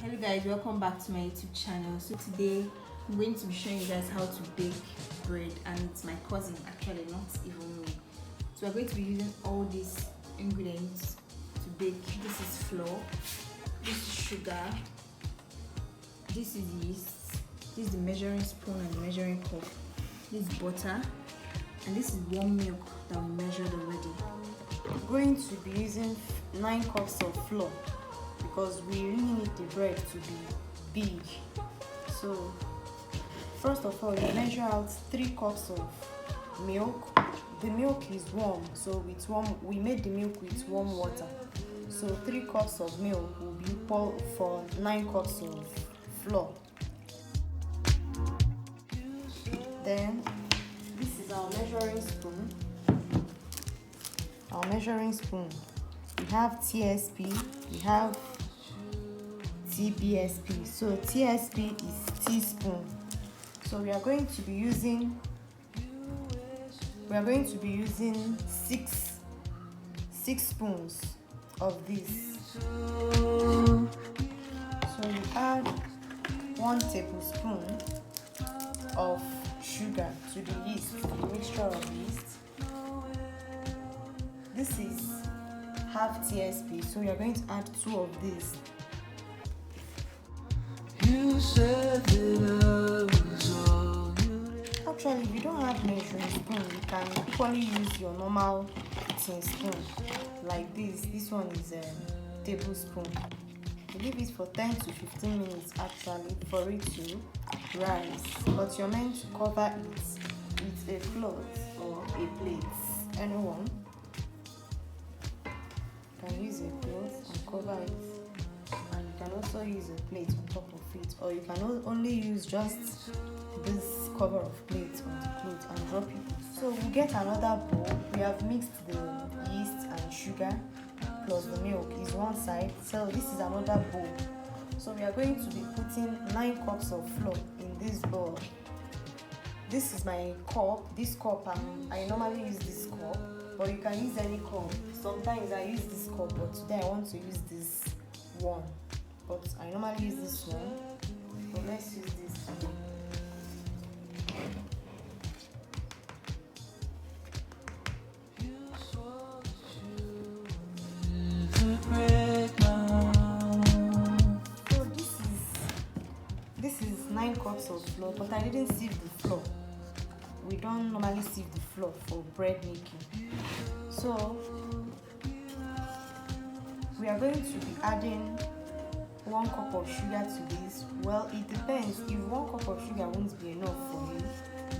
Hello guys, welcome back to my YouTube channel. So today I'm going to be showing you guys how to bake bread, and it's my cousin, actually not even me. So we're going to be using all these ingredients to bake. This is flour, this is sugar, this is yeast, this is the measuring spoon and the measuring cup, this is butter, and this is warm milk that we measured already. I'm going to be using 9 cups of flour because we really need the bread to be big. So first of all, you measure out 3 cups of milk. The milk is warm, so we made the milk with warm water. So 3 cups of milk will be equal for 9 cups of flour. Then this is our measuring spoon. We have TSP, we have TBSP. So TSP is teaspoon. So we are going to be using 6 spoons of this. So you add 1 tablespoon of sugar to the yeast, the mixture of yeast. This is half TSP, so we are going to add 2 of these. Actually, if you don't have measuring spoon, you can equally use your normal tin spoon like this. This one is a tablespoon. You leave it for 10 to 15 minutes actually for it to rise, but you're meant to cover it with a cloth or a plate. Anyone can use a cloth and cover it, and you can also use a plate on top of it, or you can only use just this cover of plate on the cloth and drop it. So we'll get another bowl. We have mixed the yeast and sugar plus the milk is one side, so this is another bowl. So we are going to be putting 9 cups of flour in this bowl. This is my cup. This cup, I normally use this cup, but you can use any cup. Sometimes I use this cup, but today I want to use this one. But I normally use this one. So let's use this one. So this is 9 cups of flour, but I didn't sieve the flour. We don't normally sieve the flour for bread making. So we are going to be adding 1 cup of sugar to this. Well, it depends. If 1 cup of sugar won't be enough for you,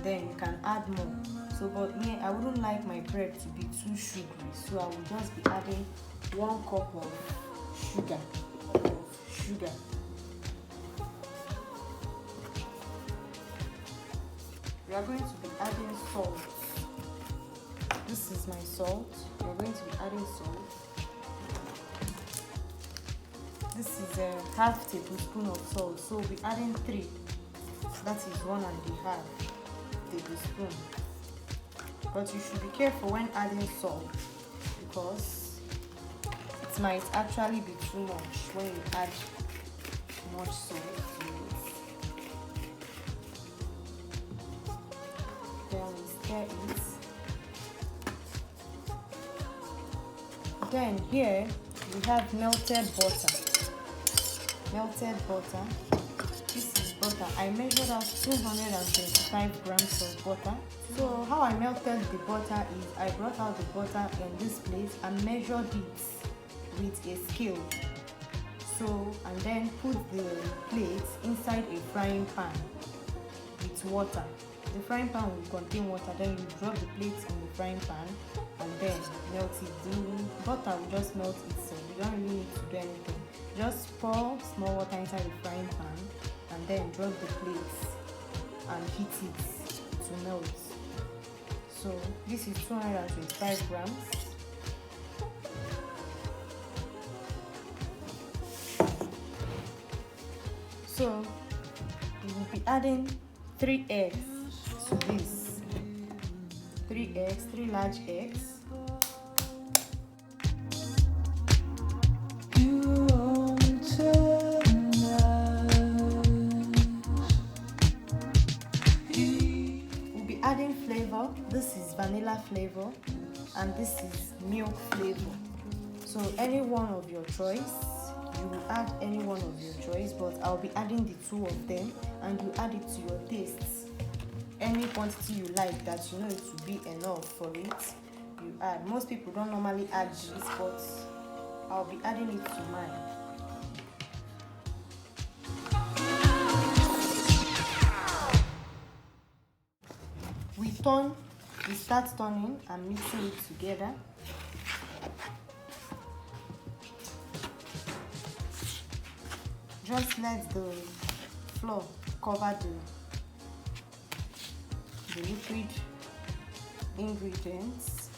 then you can add more. So but me, I wouldn't like my bread to be too sugary, so I will just be adding 1 cup of sugar. We are going to be adding salt. This is my salt. We are going to be adding salt. This is a half tablespoon of salt, so we'll be adding 3. That is 1.5 tablespoon. But you should be careful when adding salt because it might actually be too much when you add much salt to it. Then we stir it. Then here we have melted butter. This is butter. I measured out 225 grams of butter. So how I melted the butter is I brought out the butter in this plate and measured it with a scale. So and then put the plate inside a frying pan with water. The frying pan will contain water, then you drop the plate in the frying pan and then melt it. The butter will just melt itself. You don't really need to do anything. Just pour small water inside the frying pan and then drop the plate and heat it to melt. So this is 225 grams. So we will be adding 3 eggs to this. 3 eggs, 3 large eggs. vanilla flavor, and this is milk flavor. So any one of your choice, you will add any one of your choice, but I'll be adding the two of them, and you add it to your tastes. Any quantity you like that you know it will be enough for it, you add. Most people don't normally add this, but I'll be adding it to mine. We start turning and mixing it together. Just let the flour cover the liquid ingredients,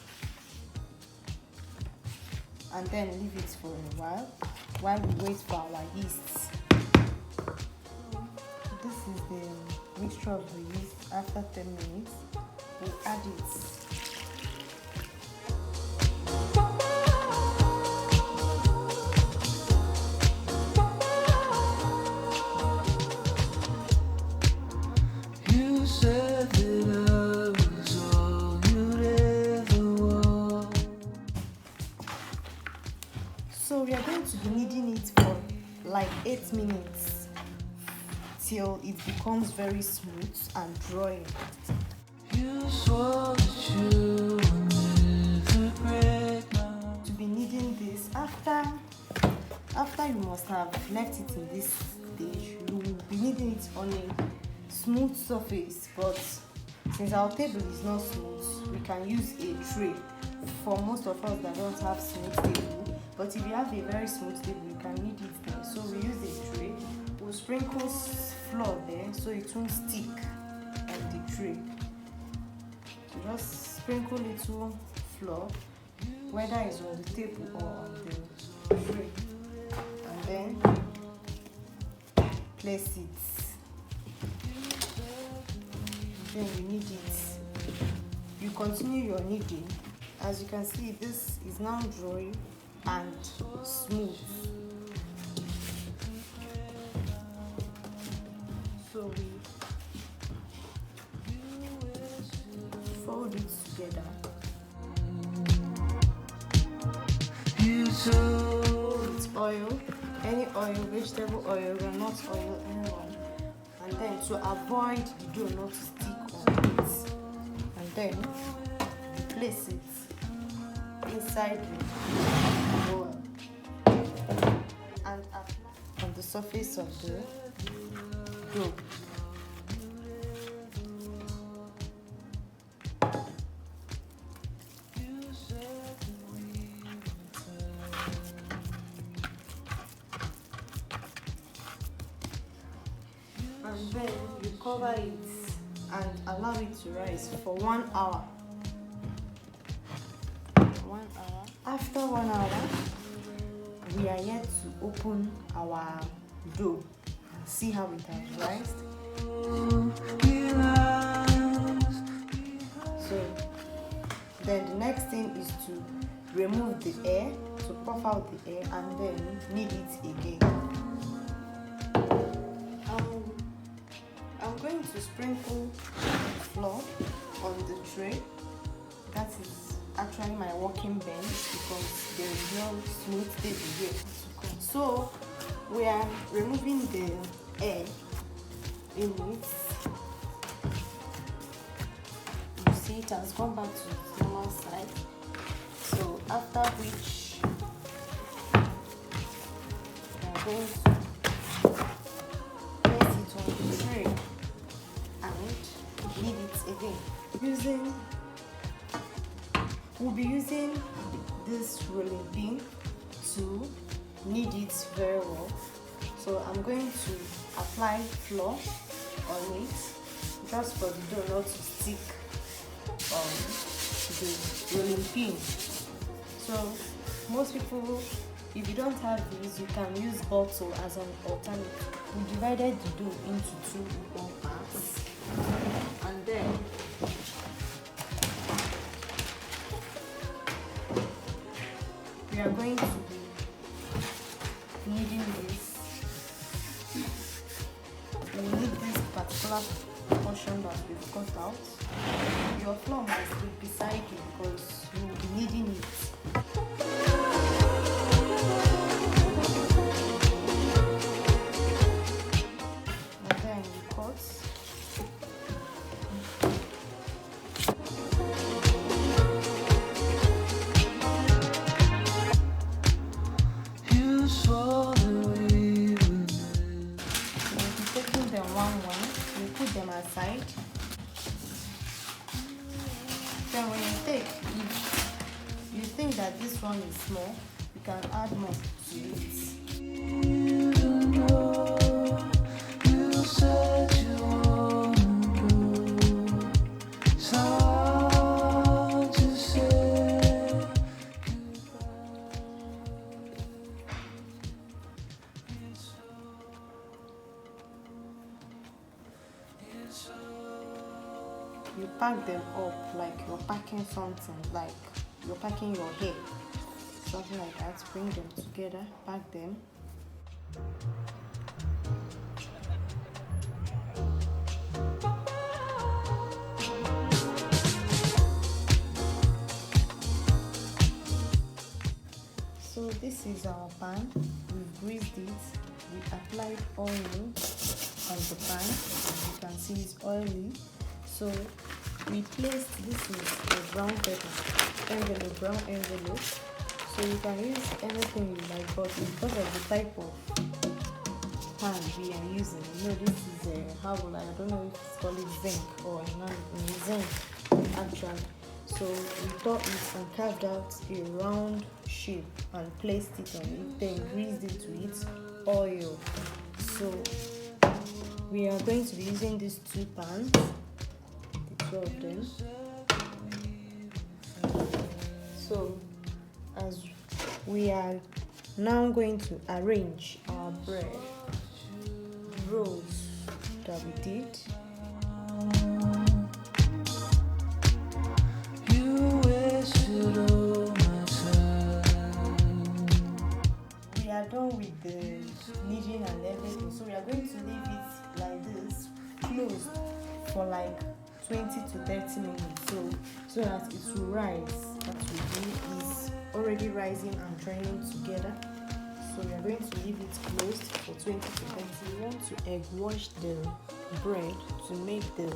and then leave it for a while we wait for our yeasts. This is the mixture of the yeast. After 10 minutes, we add it. You said that I was all you'd ever want. So we are going to be kneading it for like 8 minutes till it becomes very smooth and dry. You swore that you would never break my heart. To be kneading this, after you must have left it in this stage, you will be kneading it on a smooth surface. But since our table is not smooth, we can use a tray for most of us that don't have smooth table. But if you have a very smooth table, you can knead it there. So we use a tray. We'll sprinkle flour there so it won't stick on the tray. So just sprinkle little flour, whether it's on the table or on the tray, and then place it. Then you knead it. You continue your kneading. As you can see, this is now dry and smooth. So we fold it together. With oil, any oil, vegetable oil, not oil, anyone. And then to avoid the dough not to stick on it, and then place it inside the bowl and apply on the surface of the dough. And then you cover it and allow it to rise for 1 hour. 1 hour. After 1 hour, we are yet to open our dough and see how it has rised. So then the next thing is to remove the air, to puff out the air, and then knead it again. I'm going to sprinkle flour on the tray. That is actually my working bench because there is no smooth table here. So we are removing the air in it. You see it has gone back to its normal side. So after which we are going to place it on the tray and knead it again. We'll be using this rolling pin to knead it very well. So I'm going to apply flour on it just for the dough not to stick on the rolling pin. So most people, if you don't have these, you can use bottle as an alternative. We divided the dough into 2 equal parts, and then we are going to be kneading this. We need this particular portion portion that we've cut out. Your flour must be beside you because you will be needing it. And then you cut. You swore that we would never. We'll be taking them one. We put them aside. Then when you take, if you think that this one is small, you can add more to it. Even though you said you wanna go, it's hard to say goodbye. You pack them up like you're packing something, like you're packing your hair. Something like that. Bring them together, pack them. So this is our pan. We've greased it. We applied oil on the pan. As you can see, it's oily. So we placed, this is a brown paper envelope, brown envelope. So you can use anything you like, but because of the type of pan we are using, you know, this is a, how will I don't know if it's called zinc or zinc actually. So we thought it and carved out a round shape and placed it on it, then greased it with oil. So we are going to be using these two pans, the two of them. So as we are now going to arrange our bread, rolls that we did. You wasted all my time. We are done with the kneading and everything, so we are going to leave it like this, closed for like 20 to 30 minutes, so that it will rise. What we do is already rising and joining together. So we are going to leave it closed for 20 to 30. We want to egg wash the bread to make the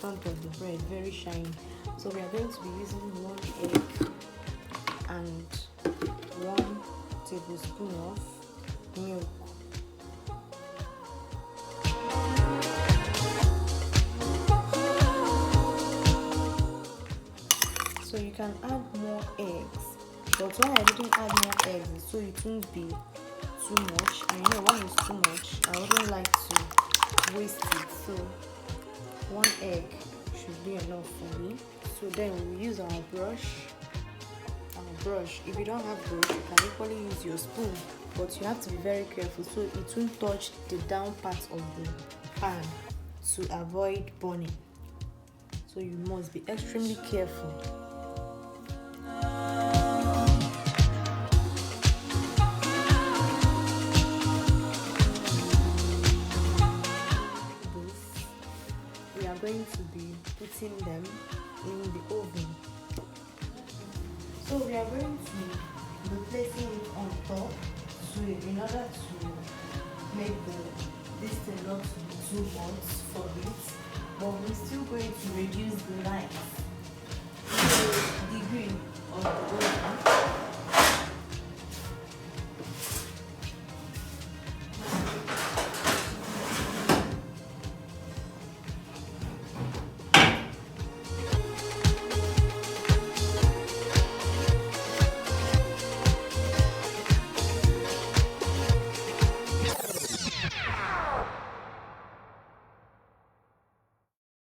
front of the bread very shiny. So we are going to be using 1 egg and 1 tablespoon of milk. So you can add more eggs, but why I didn't add more eggs is so it won't be too much. I know when it's too much, I wouldn't like to waste it. So 1 egg should be enough for me. So then we use our brush. If you don't have brush, you can equally use your spoon, but you have to be very careful so it won't touch the down part of the pan to avoid burning. So you must be extremely careful. We are going to be putting them in the oven. So we are going to be placing it on top in order to make this thing not to be too hot for it. But we're still going to reduce the light